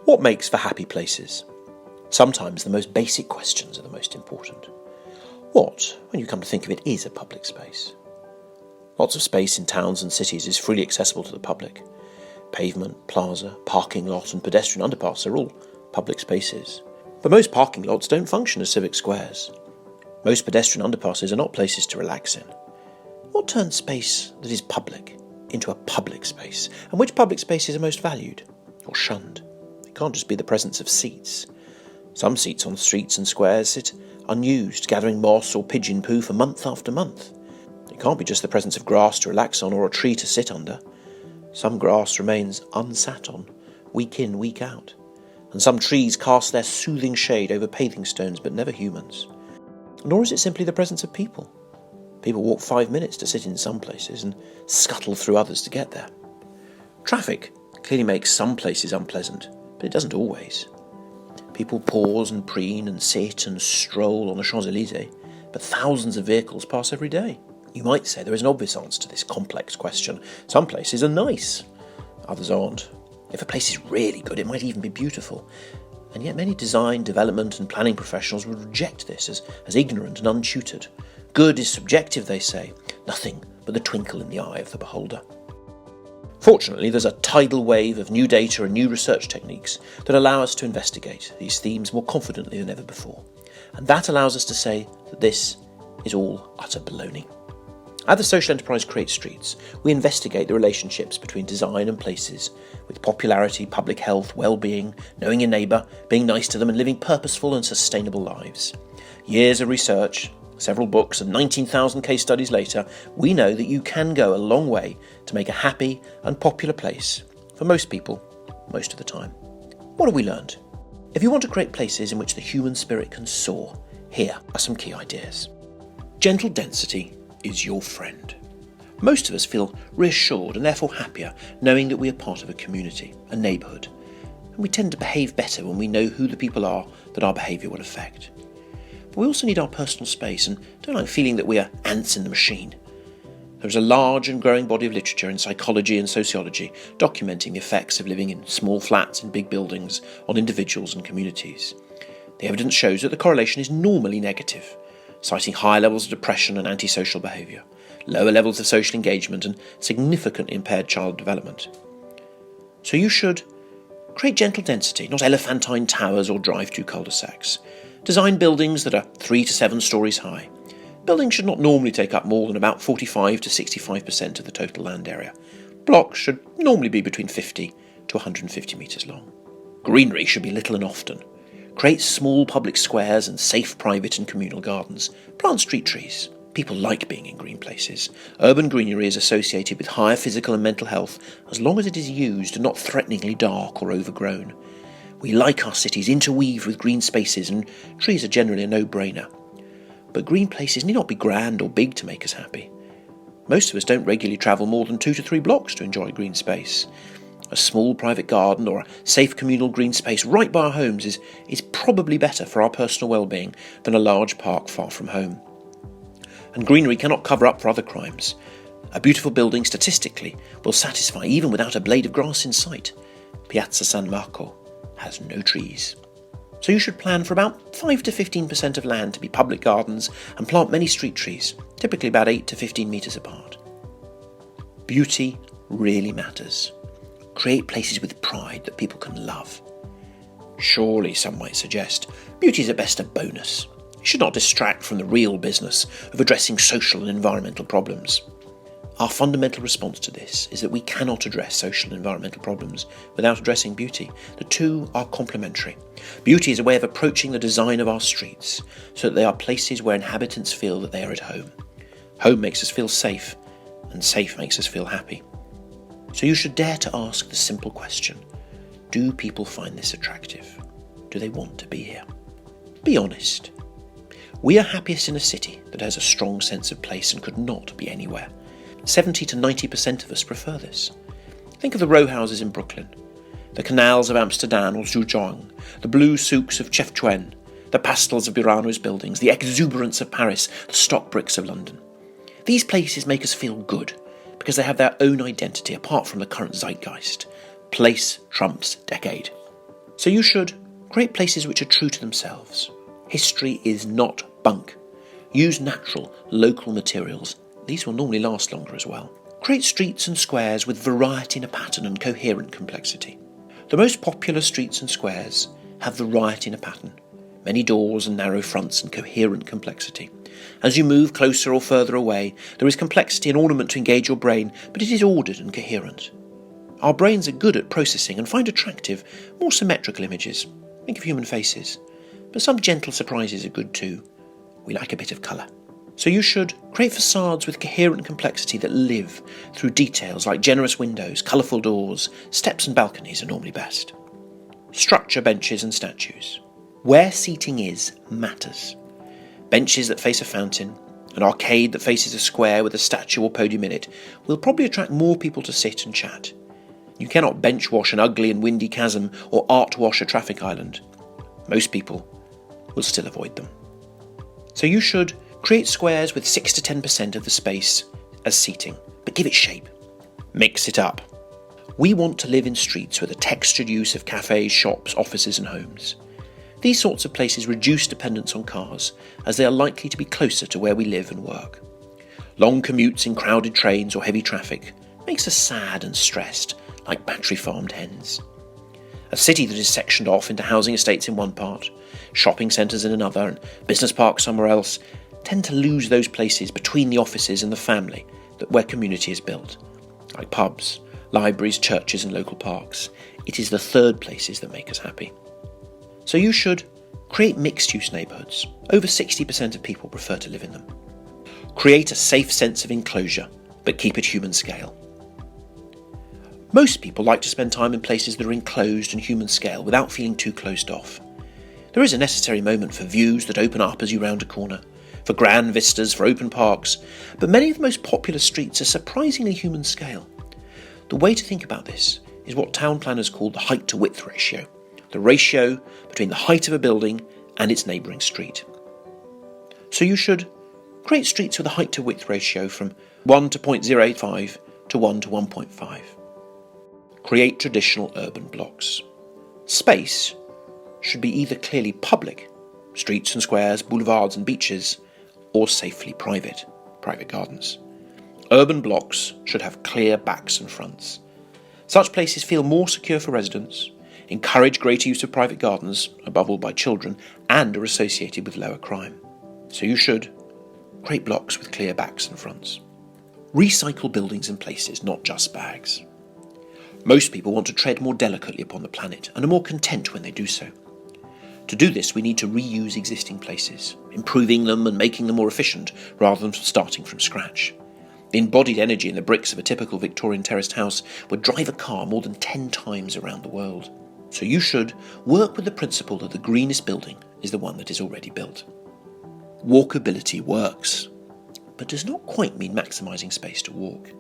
What makes for happy places? Sometimes the most basic questions are the most important. What, when you come to think of it, is a public space? Lots of space in towns and cities is freely accessible to the public. Pavement, plaza, parking lot and pedestrian underpass are all public spaces. But most parking lots don't function as civic squares. Most pedestrian underpasses are not places to relax in. What turns space that is public into a public space? And which public spaces are most valued or shunned? It can't just be the presence of seats. Some seats on streets and squares sit unused, gathering moss or pigeon poo for month after month. It can't be just the presence of grass to relax on or a tree to sit under. Some grass remains unsat on, week in, week out, and some trees cast their soothing shade over paving stones, but never humans. Nor is it simply the presence of people. People walk 5 minutes to sit in some places and scuttle through others to get there. Traffic clearly makes some places unpleasant, but it doesn't always. People pause and preen and sit and stroll on the Champs-Élysées, but thousands of vehicles pass every day. You might say there is an obvious answer to this complex question. Some places are nice, others aren't. If a place is really good, it might even be beautiful. And yet many design, development and planning professionals would reject this as ignorant and untutored. Good is subjective, they say, nothing but the twinkle in the eye of the beholder. Fortunately, there's a tidal wave of new data and new research techniques that allow us to investigate these themes more confidently than ever before. And that allows us to say that this is all utter baloney. At the social enterprise Create Streets, we investigate the relationships between design and places, with popularity, public health, well-being, knowing your neighbour, being nice to them and living purposeful and sustainable lives. Years of research, several books and 19,000 case studies later, we know that you can go a long way to make a happy and popular place for most people, most of the time. What have we learned? If you want to create places in which the human spirit can soar, here are some key ideas. Gentle density is your friend. Most of us feel reassured and therefore happier knowing that we are part of a community, a neighbourhood, and we tend to behave better when we know who the people are that our behaviour will affect. But we also need our personal space and don't like feeling that we are ants in the machine. There is a large and growing body of literature in psychology and sociology documenting the effects of living in small flats in big buildings on individuals and communities. The evidence shows that the correlation is normally negative, citing higher levels of depression and antisocial behaviour, lower levels of social engagement and significantly impaired child development. So you should create gentle density, not elephantine towers or drive-through cul-de-sacs. Design buildings that are 3 to 7 stories high. Buildings should not normally take up more than about 45 to 65% of the total land area. Blocks should normally be between 50 to 150 metres long. Greenery should be little and often. Create small public squares and safe private and communal gardens. Plant street trees. People like being in green places. Urban greenery is associated with higher physical and mental health as long as it is used and not threateningly dark or overgrown. We like our cities interweaved with green spaces, and trees are generally a no-brainer. But green places need not be grand or big to make us happy. Most of us don't regularly travel more than 2 to 3 blocks to enjoy green space. A small private garden or a safe communal green space right by our homes is probably better for our personal well-being than a large park far from home. And greenery cannot cover up for other crimes. A beautiful building statistically will satisfy even without a blade of grass in sight. Piazza San Marco has no trees. So you should plan for about 5 to 15% of land to be public gardens and plant many street trees, typically about 8 to 15 metres apart. Beauty really matters. Create places with pride that people can love. Surely, some might suggest, beauty is at best a bonus. It should not distract from the real business of addressing social and environmental problems. Our fundamental response to this is that we cannot address social and environmental problems without addressing beauty. The two are complementary. Beauty is a way of approaching the design of our streets so that they are places where inhabitants feel that they are at home. Home makes us feel safe, and safe makes us feel happy. So you should dare to ask the simple question, do people find this attractive? Do they want to be here? Be honest. We are happiest in a city that has a strong sense of place and could not be anywhere. 70 to 90% of us prefer this. Think of the row houses in Brooklyn, the canals of Amsterdam or Zhujiang, the blue souks of Chefchaouen, the pastels of Birano's buildings, the exuberance of Paris, the stock bricks of London. These places make us feel good because they have their own identity apart from the current zeitgeist. Place trumps decade. So you should create places which are true to themselves. History is not bunk. Use natural, local materials. These will normally last longer as well. Create streets and squares with variety in a pattern and coherent complexity. The most popular streets and squares have variety in a pattern, many doors and narrow fronts and coherent complexity. As you move closer or further away, there is complexity and ornament to engage your brain, but it is ordered and coherent. Our brains are good at processing and find attractive, more symmetrical images. Think of human faces. But some gentle surprises are good too. We like a bit of colour. So you should create facades with coherent complexity that live through details like generous windows, colourful doors, steps and balconies are normally best. Structure benches and statues. Where seating is matters. Benches that face a fountain, an arcade that faces a square with a statue or podium in it will probably attract more people to sit and chat. You cannot bench wash an ugly and windy chasm or art wash a traffic island. Most people will still avoid them. So you should create squares with 6 to 10% of the space as seating, but give it shape. Mix it up. We want to live in streets with a textured use of cafes, shops, offices and homes. These sorts of places reduce dependence on cars, as they are likely to be closer to where we live and work. Long commutes in crowded trains or heavy traffic makes us sad and stressed, like battery-farmed hens. A city that is sectioned off into housing estates in one part, shopping centres in another, and business parks somewhere else, tend to lose those places between the offices and the family where community is built, like pubs, libraries, churches and local parks. It is the third places that make us happy. So you should create mixed-use neighbourhoods. Over 60% of people prefer to live in them. Create a safe sense of enclosure, but keep it human scale. Most people like to spend time in places that are enclosed and human scale without feeling too closed off. There is a necessary moment for views that open up as you round a corner, for grand vistas, for open parks, but many of the most popular streets are surprisingly human scale. The way to think about this is what town planners call the height to width ratio, the ratio between the height of a building and its neighbouring street. So you should create streets with a height to width ratio from 1 to 0.085 to 1 to 1.5. Create traditional urban blocks. Space should be either clearly public, streets and squares, boulevards and beaches, or safely private gardens. Urban blocks should have clear backs and fronts. Such places feel more secure for residents, encourage greater use of private gardens, above all by children, and are associated with lower crime. So you should create blocks with clear backs and fronts. Recycle buildings and places, not just bags. Most people want to tread more delicately upon the planet and are more content when they do so. To do this, we need to reuse existing places, improving them and making them more efficient rather than starting from scratch. The embodied energy in the bricks of a typical Victorian terraced house would drive a car more than 10 times around the world. So you should work with the principle that the greenest building is the one that is already built. Walkability works, but does not quite mean maximising space to walk.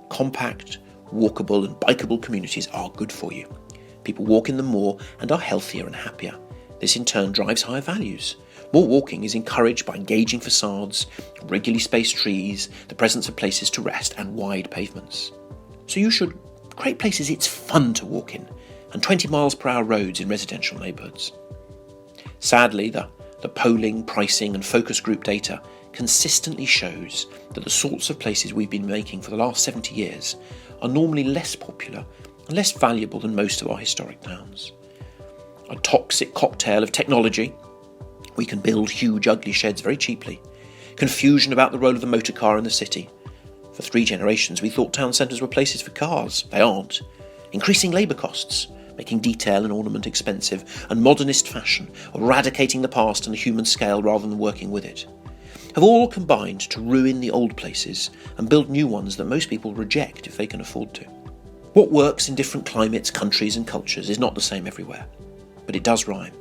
Compact, walkable and bikeable communities are good for you. People walk in them more and are healthier and happier. This in turn drives higher values. More walking is encouraged by engaging facades, regularly spaced trees, the presence of places to rest and wide pavements. So you should create places it's fun to walk in and 20 miles per hour roads in residential neighbourhoods. Sadly, the polling, pricing and focus group data consistently shows that the sorts of places we've been making for the last 70 years are normally less popular and less valuable than most of our historic towns. A toxic cocktail of technology. We can build huge ugly sheds very cheaply. Confusion about the role of the motor car in the city. For 3 generations we thought town centres were places for cars. They aren't. Increasing labour costs, making detail and ornament expensive, and modernist fashion, eradicating the past on a human scale rather than working with it, have all combined to ruin the old places and build new ones that most people reject if they can afford to. What works in different climates, countries and cultures is not the same everywhere, but it does rhyme.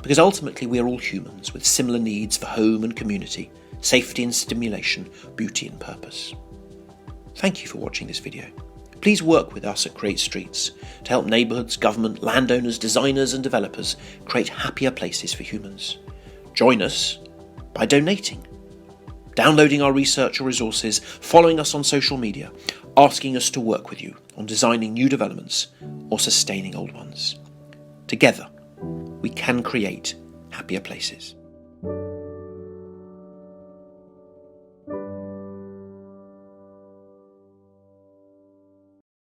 Because ultimately we are all humans with similar needs for home and community, safety and stimulation, beauty and purpose. Thank you for watching this video. Please work with us at Create Streets to help neighbourhoods, government, landowners, designers and developers create happier places for humans. Join us by donating, downloading our research or resources, following us on social media, asking us to work with you on designing new developments or sustaining old ones. Together, we can create happier places.